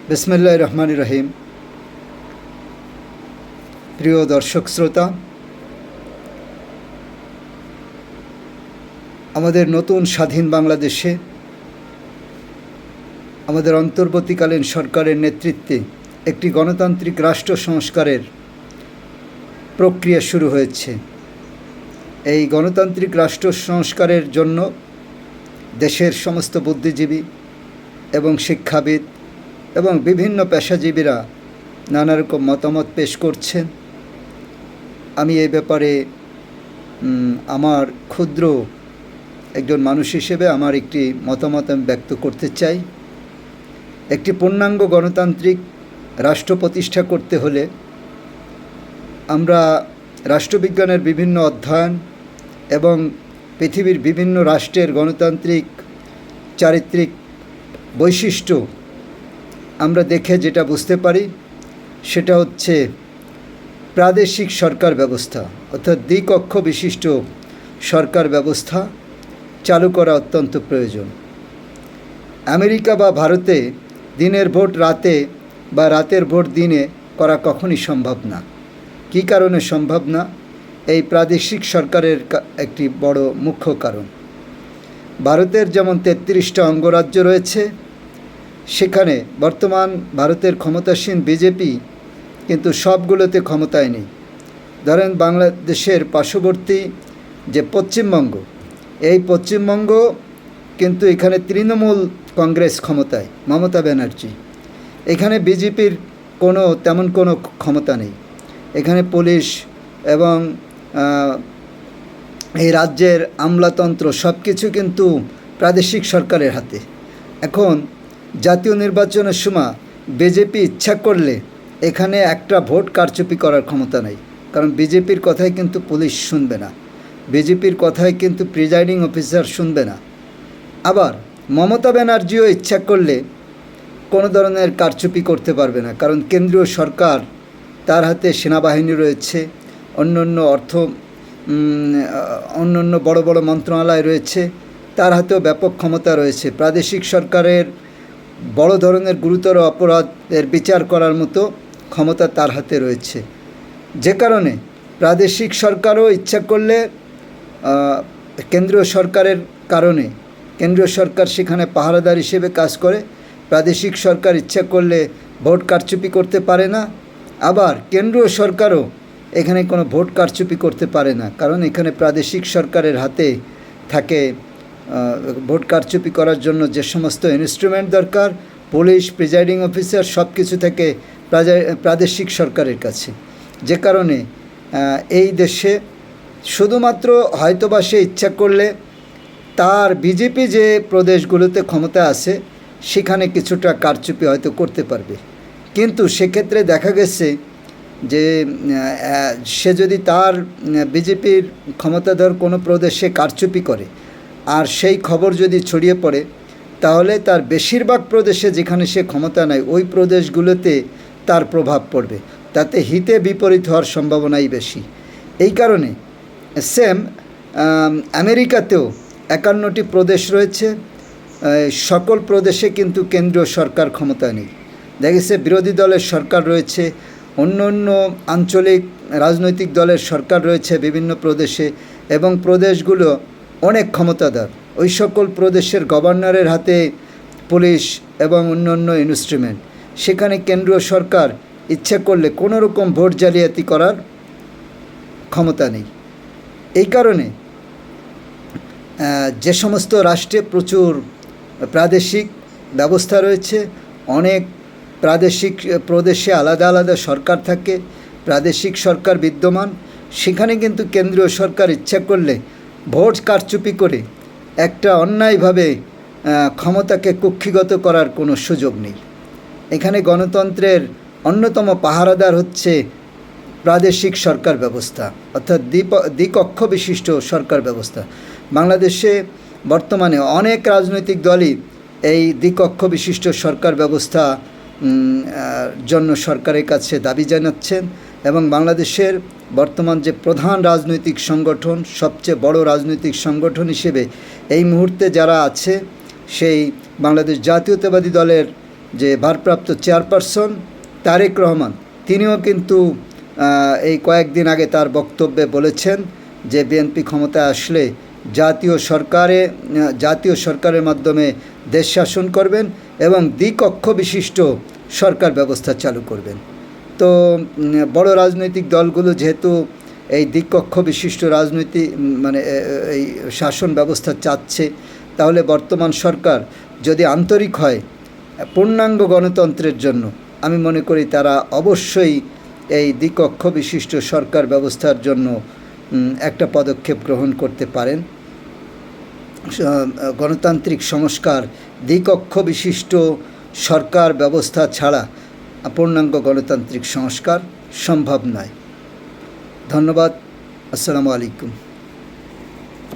বিসমিল্লাহির রহমানির রহিম। প্রিয় দর্শক শ্রোতা, আমাদের নতুন স্বাধীন বাংলাদেশে আমাদের অন্তর্বর্তীকালীন সরকারের নেতৃত্বে একটি গণতান্ত্রিক রাষ্ট্র সংস্কারের প্রক্রিয়া শুরু হয়েছে। এই গণতান্ত্রিক রাষ্ট্র সংস্কারের জন্য দেশের সমস্ত বুদ্ধিজীবী এবং শিক্ষাবিদ এবং বিভিন্ন পেশাজীবীরা নানা রকম মতামত পেশ করছেন। আমি এই ব্যাপারে আমার ক্ষুদ্র একজন মানুষ হিসেবে আমার একটি মতামত আমি ব্যক্ত করতে চাই। একটি পূর্ণাঙ্গ গণতান্ত্রিক রাষ্ট্র প্রতিষ্ঠা করতে হলে আমরা রাষ্ট্রবিজ্ঞানের বিভিন্ন অধ্যয়ন এবং পৃথিবীর বিভিন্ন রাষ্ট্রের গণতান্ত্রিক চারিত্রিক বৈশিষ্ট্য আমরা দেখে যেটা বুঝতে পারি সেটা হচ্ছে প্রাদেশিক সরকার ব্যবস্থা, অর্থাৎ দ্বিকক্ষ বিশিষ্ট সরকার ব্যবস্থা চালু করা অত্যন্ত প্রয়োজন। আমেরিকা বা ভারতে দিনের ভোট রাতে বা রাতের ভোট দিনে করা কখনই সম্ভব না। কী কারণে সম্ভব না? এই প্রাদেশিক সরকারের একটি বড় মুখ্য কারণ। ভারতের যেমন 33টা অঙ্গরাজ্য রয়েছে, সেখানে বর্তমান ভারতের ক্ষমতাসীন বিজেপি কিন্তু সবগুলোতে ক্ষমতায় নেই। ধরেন বাংলাদেশের পার্শ্ববর্তী যে পশ্চিমবঙ্গ, এই পশ্চিমবঙ্গ কিন্তু এখানে তৃণমূল কংগ্রেস ক্ষমতায়, মমতা ব্যানার্জি। এখানে বিজেপির তেমন কোনো ক্ষমতা নেই। এখানে পুলিশ এবং এই রাজ্যের আমলাতন্ত্র সব কিছু কিন্তু প্রাদেশিক সরকারের হাতে। এখন জাতীয় নির্বাচনের সময় বিজেপি ইচ্ছা করলে এখানে একটা ভোট কারচুপি করার ক্ষমতা নেই, কারণ বিজেপির কথাই কিন্তু পুলিশ শুনবে না, বিজেপির কথাই কিন্তু প্রিজাইডিং অফিসার শুনবে না। আবার মমতা ব্যানার্জিও ইচ্ছা করলে কোনো ধরনের কারচুপি করতে পারবে না, কারণ কেন্দ্রীয় সরকার, তার হাতে সেনাবাহিনী রয়েছে, অন্য বড় বড় মন্ত্রণালয় রয়েছে, তার হাতেও ব্যাপক ক্ষমতা রয়েছে। প্রাদেশিক সরকারের বড় ধরনের গুরুতর অপরাধের বিচার করার মতো ক্ষমতা তার হাতে রয়েছে। যে কারণে প্রাদেশিক সরকারও ইচ্ছা করলে কেন্দ্রীয় সরকারের কারণে, কেন্দ্রীয় সরকার সেখানে পাহারাদার হিসেবে কাজ করে, প্রাদেশিক সরকার ইচ্ছা করলে ভোট কারচুপি করতে পারে না। আবার কেন্দ্রীয় সরকারও এখানে কোনো ভোট কারচুপি করতে পারে না, কারণ এখানে প্রাদেশিক সরকারের হাতে থাকে ভোট কারচুপি করার জন্য যে সমস্ত ইনস্ট্রুমেন্ট দরকার, পুলিশ, প্রিজাইডিং অফিসার, সব কিছু থাকে প্রাদেশিক সরকারের কাছে। যে কারণে এই দেশে শুধুমাত্র হয়তোবা সে ইচ্ছা করলে তার বিজেপি যে প্রদেশগুলোতে ক্ষমতা আছে সেখানে কিছুটা কারচুপি হয়তো করতে পারবে, কিন্তু সেক্ষেত্রে দেখা গেছে যে সে যদি তার বিজেপির ক্ষমতাধর কোনো প্রদেশে কারচুপি করে আর সেই খবর যদি ছড়িয়ে পড়ে, তাহলে তার বেশিরভাগ প্রদেশে যেখানে সে ক্ষমতা নেয় ওই প্রদেশগুলোতে তার প্রভাব পড়বে, তাতে হিতে বিপরীত হওয়ার সম্ভাবনাই বেশি। এই কারণে সেম আমেরিকাতেও 51টি প্রদেশ রয়েছে, সকল প্রদেশে কিন্তু কেন্দ্রীয় সরকার ক্ষমতা নেই। দেখেছে বিরোধী দলের সরকার রয়েছে, অন্য আঞ্চলিক রাজনৈতিক দলের সরকার রয়েছে বিভিন্ন প্রদেশে, এবং প্রদেশগুলো অনেক ক্ষমতাধর। ওই সকল প্রদেশের গভর্নরের হাতে পুলিশ এবং অন্য ইনস্ট্রুমেন্ট। সেখানে কেন্দ্রীয় সরকার ইচ্ছা করলে কোনো রকম ভোট জালিয়াতি করার ক্ষমতা নেই। এই কারণে যে সমস্ত রাষ্ট্রে প্রচুর প্রাদেশিক ব্যবস্থা রয়েছে, অনেক প্রাদেশিক প্রদেশে আলাদা আলাদা সরকার থাকে, প্রাদেশিক সরকার বিদ্যমান, সেখানে কিন্তু কেন্দ্রীয় সরকার ইচ্ছা করলে ভোট কারচুপি করে একটা অন্যায়ভাবে ক্ষমতাকে কুক্ষিগত করার কোনো সুযোগ নেই। এখানে গণতন্ত্রের অন্যতম পাহারাদার হচ্ছে প্রাদেশিক সরকার ব্যবস্থা, অর্থাৎ দ্বিকক্ষ বিশিষ্ট সরকার ব্যবস্থা। বাংলাদেশে বর্তমানে অনেক রাজনৈতিক দলই এই দ্বিকক্ষ বিশিষ্ট সরকার ব্যবস্থা জন্য সরকারের কাছে দাবি জানাচ্ছেন, এবং বাংলাদেশের বর্তমান যে প্রধান রাজনৈতিক সংগঠন, সবচেয়ে বড় রাজনৈতিক সংগঠন হিসেবে এই মুহূর্তে যারা আছে, সেই বাংলাদেশ জাতীয়তাবাদী দলের যে ভারপ্রাপ্ত চেয়ারপারসন তারেক রহমান তিনিও কিন্তু এই কয়েকদিন আগে তার বক্তব্যে বলেছেন যে বিএনপি ক্ষমতায় আসলে জাতীয় সরকারের মাধ্যমে দেশ শাসন করবেন এবং দ্বিকক্ষ বিশিষ্ট সরকার ব্যবস্থা চালু করবেন। তো বড় রাজনৈতিক দলগুলো যেহেতু এই দ্বিকক্ষ বিশিষ্ট রাজনৈতিক এই শাসন ব্যবস্থা চাচ্ছে, তাহলে বর্তমান সরকার যদি আন্তরিক হয় পূর্ণাঙ্গ গণতন্ত্রের জন্য, আমি মনে করি তারা অবশ্যই এই দ্বিকক্ষ বিশিষ্ট সরকার ব্যবস্থার জন্য একটা পদক্ষেপ গ্রহণ করতে পারেন। গণতান্ত্রিক সংস্কার, দ্বিকক্ষ বিশিষ্ট সরকার ব্যবস্থা ছাড়া পূর্ণাঙ্গ গণতান্ত্রিক সংস্কার সম্ভব নয়। ধন্যবাদ। আসসালামু আলাইকুম।